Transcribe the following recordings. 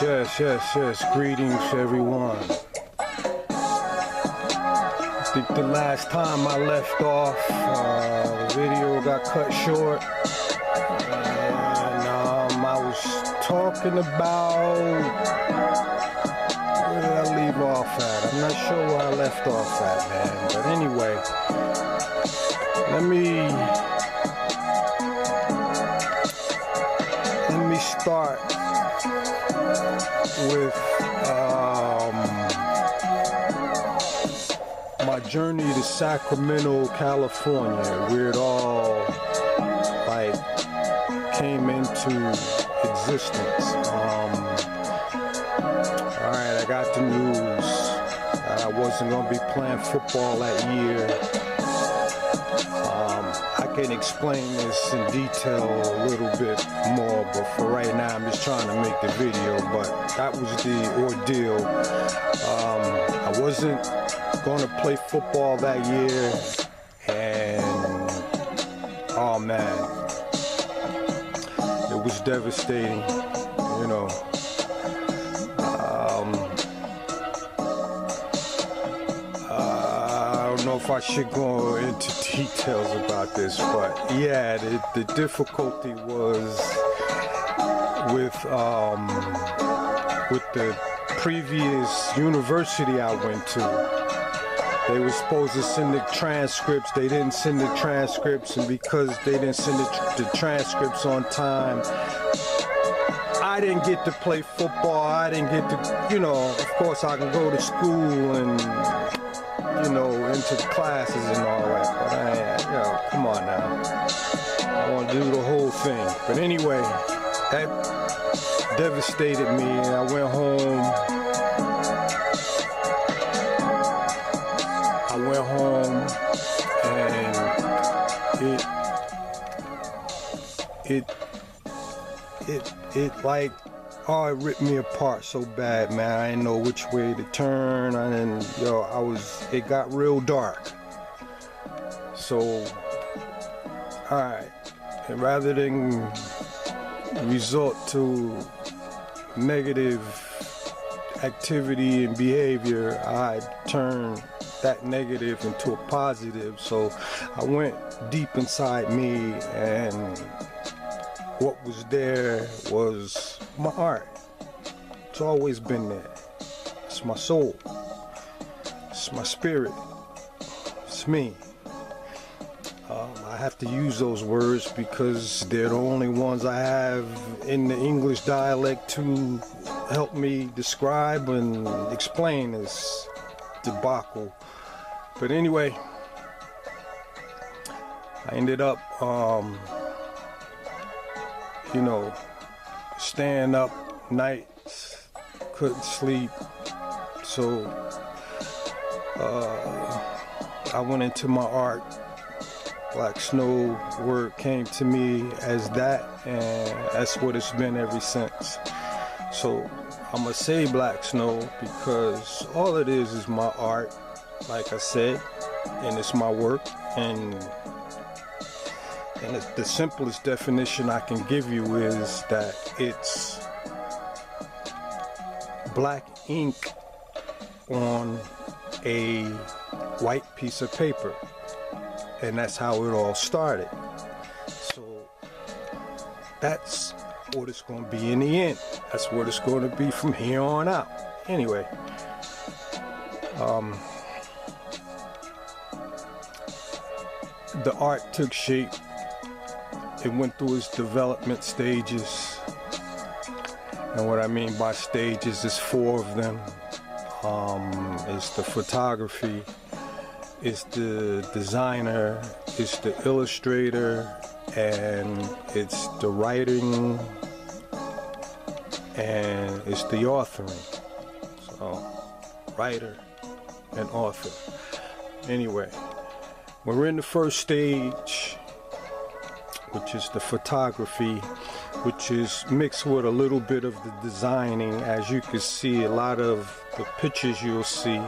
Yes. Greetings, everyone. I think the last time I left off, the video got cut short. And I was talking about... Where did I leave off at? I'm not sure where I left off at, man. But anyway, let me start with my journey to Sacramento, California, where it all came into existence. Alright, I got the news that I wasn't going to be playing football that year. I can explain this in detail a little bit more, but for right now I'm just trying to make the video. But that was the ordeal. I wasn't going to play football that year, and oh man, it was devastating, you know. I don't know if I should go into details about this, but yeah, the difficulty was with the previous university I went to. They were supposed to send the transcripts. They didn't send the transcripts, and because they didn't send the transcripts on time, I didn't get to play football. I didn't get to, you know, of course I can go to school and, you know, into the classes and all that, but I ain't, you know, come on now. I want to do the whole thing. But anyway, that devastated me, and I went home. And it like, oh, it ripped me apart so bad, man. I didn't know which way to turn. It got real dark. So, alright, and rather than resort to negative activity and behavior, I turned that negative into a positive. So I went deep inside me, and what was there was my art. It's always been there. It's my soul. It's my spirit. It's me. I have to use those words because they're the only ones I have in the English dialect to help me describe and explain this debacle. But anyway, I ended up, you know, staying up nights, couldn't sleep, so I went into my art. Black Snow word came to me as that, and that's what it's been ever since. So I'm gonna say Black Snow because all it is my art, like I said, and it's my work, and the simplest definition I can give you is that it's black ink on a white piece of paper, and that's how it all started. So that's what it's going to be in the end. That's what it's going to be from here on out. Anyway, the art took shape. It went through its development stages, and what I mean by stages is 4 of them. It's the photography, it's the designer, it's the illustrator, and it's the writing, and it's the authoring. So, writer and author. Anyway, we're in the first stage, which is the photography, which is mixed with a little bit of the designing. As you can see, a lot of the pictures you'll see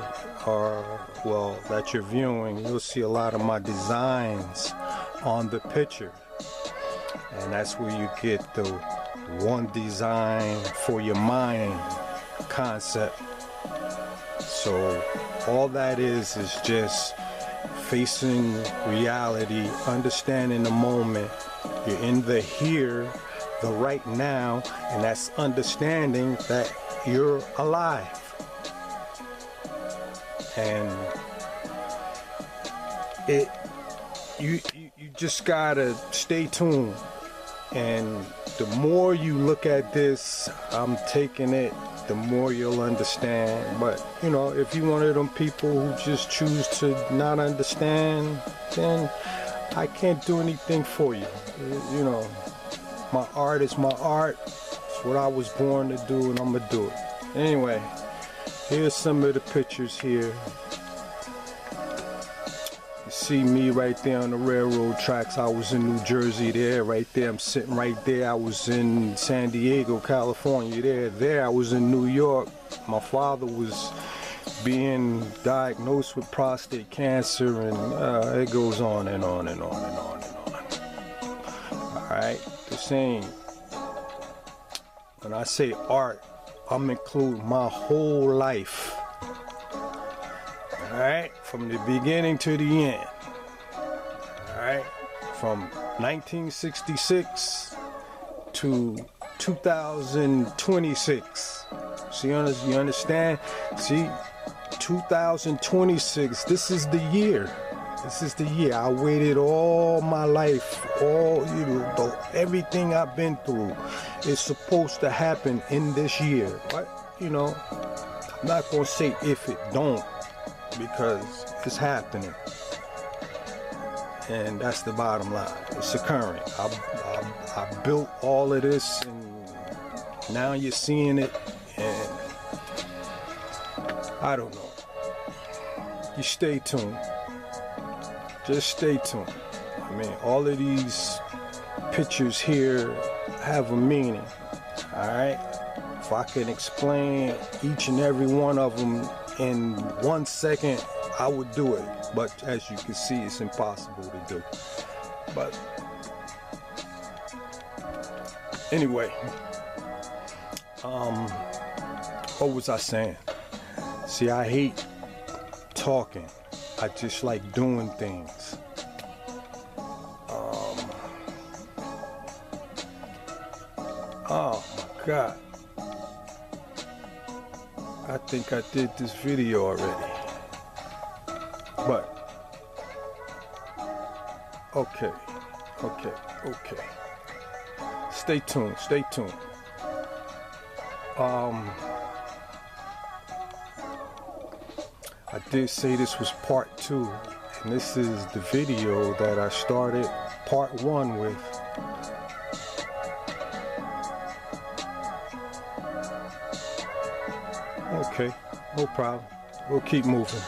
are, well, that you're viewing, you'll see a lot of my designs on the picture, and that's where you get the one design for your mind concept. So all that is just facing reality, understanding the moment. You're in the here, the right now, and that's understanding that you're alive. And you just gotta stay tuned. And the more you look at this, I'm taking it, the more you'll understand. But you know, if you're one of them people who just choose to not understand, then I can't do anything for you. You know, my art is my art. It's what I was born to do, and I'm gonna do it. Anyway, here's some of the pictures here. You see me right there on the railroad tracks. I was in New Jersey there, right there. I'm sitting right there. I was in San Diego, California there. I was in New York. My father was being diagnosed with prostate cancer, and it goes on and on and on and on and on. All right, the same. When I say art, I'm including my whole life. Alright, from the beginning to the end. Alright, from 1966 to 2026. See, you understand? See, 2026, this is the year. This is the year. I waited all my life, everything I've been through is supposed to happen in this year. But, you know, I'm not going to say if it don't, because it's happening. And that's the bottom line. It's occurring. I built all of this, and now you're seeing it, and I don't know. You stay tuned. Just stay tuned. I mean, all of these pictures here have a meaning. Alright? If I can explain each and every one of them in 1 second, I would do it. But as you can see, it's impossible to do. But anyway, what was I saying? See, I hate talking. I just like doing things. Oh my God. I think I did this video already. But, okay. Stay tuned. I did say this was part 2, and this is the video that I started part 1 with. Okay, no problem. We'll keep moving.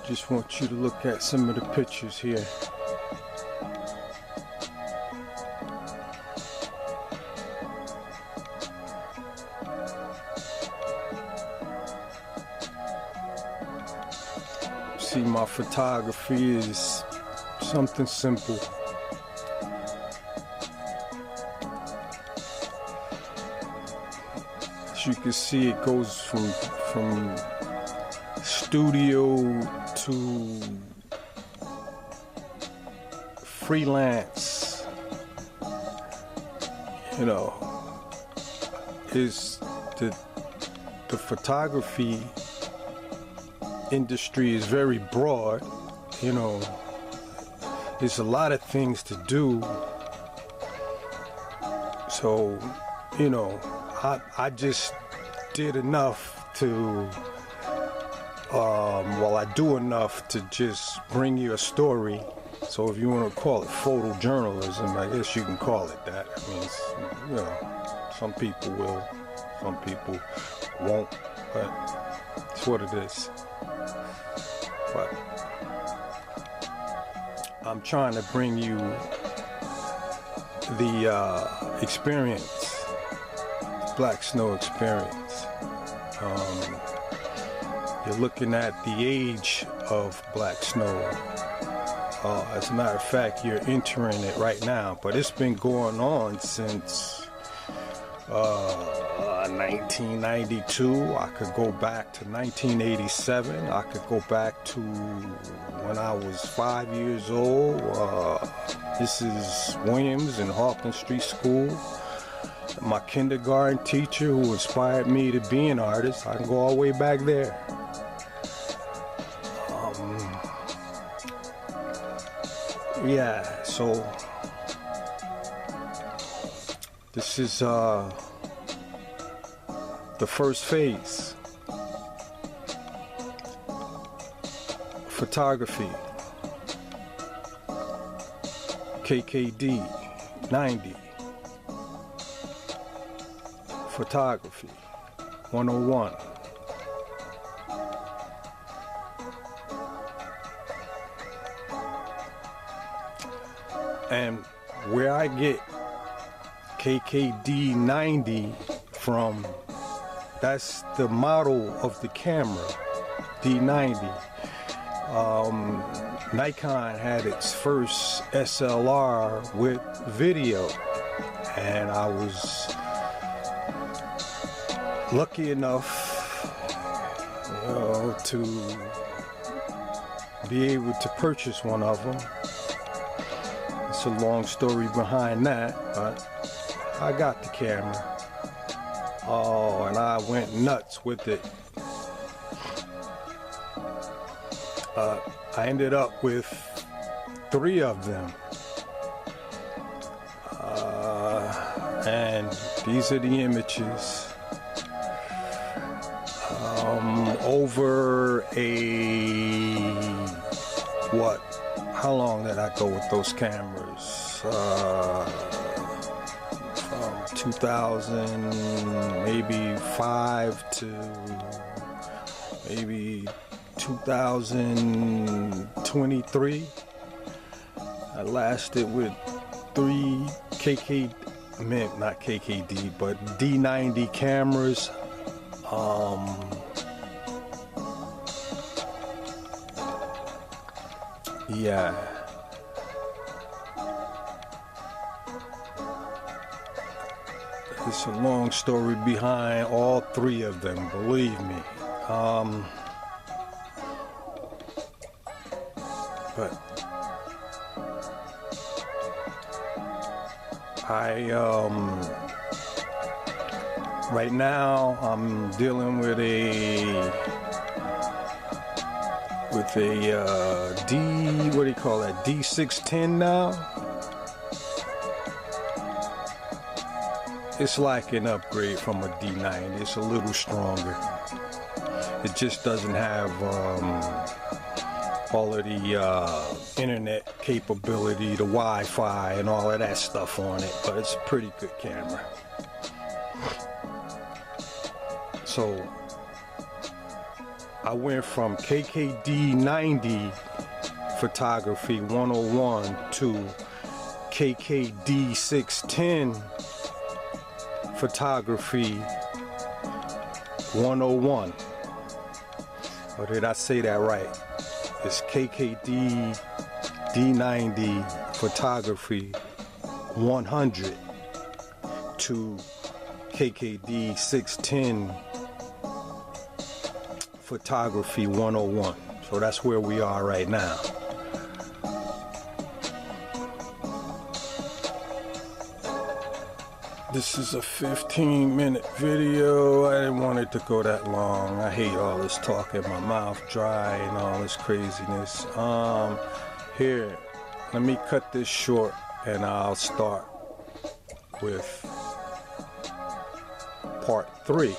Just want you to look at some of the pictures here. See, my photography is something simple. As you can see, it goes from studio to freelance. You know, is the photography industry is very broad. You know, there's a lot of things to do. So, you know, I just did enough to I do enough to just bring you a story. So if you want to call it photojournalism, I guess you can call it that. I mean, you know, some people will, some people won't, but it's what it is. But I'm trying to bring you the experience, Black Snow experience. You're looking at the age of Black Snow. As a matter of fact, you're entering it right now, but it's been going on since 1992. I could go back to 1987. I could go back to when I was 5 years old. This is Williams in Hawkins Street School. My kindergarten teacher who inspired me to be an artist. I can go all the way back there. Yeah, so this is the first phase. Photography. KKD90. Photography 101. And where I get KKD90 from, that's the model of the camera, D90. Nikon had its first SLR with video, and I was lucky enough, to be able to purchase one of them. It's a long story behind that, but I got the camera. Oh, and I went nuts with it. I ended up with 3 of them. And these are the images. Over how long did I go with those cameras? From 2000, maybe 5 to maybe 2023. I lasted with 3 not KKD, but D90 cameras. Yeah. It's a long story behind all 3 of them, believe me. But right now I'm dealing with a D610 now. It's like an upgrade from a D90. It's a little stronger. It just doesn't have all of the internet capability, the Wi-Fi and all of that stuff on it, but it's a pretty good camera. So I went from KKD90 photography 101 to KKD610 photography 101. Or did I say that right? It's KKD90 photography 100 to KKD610 photography 101. So that's where we are right now. This is a 15-minute video. I didn't want it to go that long. I hate all this talking, my mouth dry and all this craziness. Here, let me cut this short and I'll start with part 3.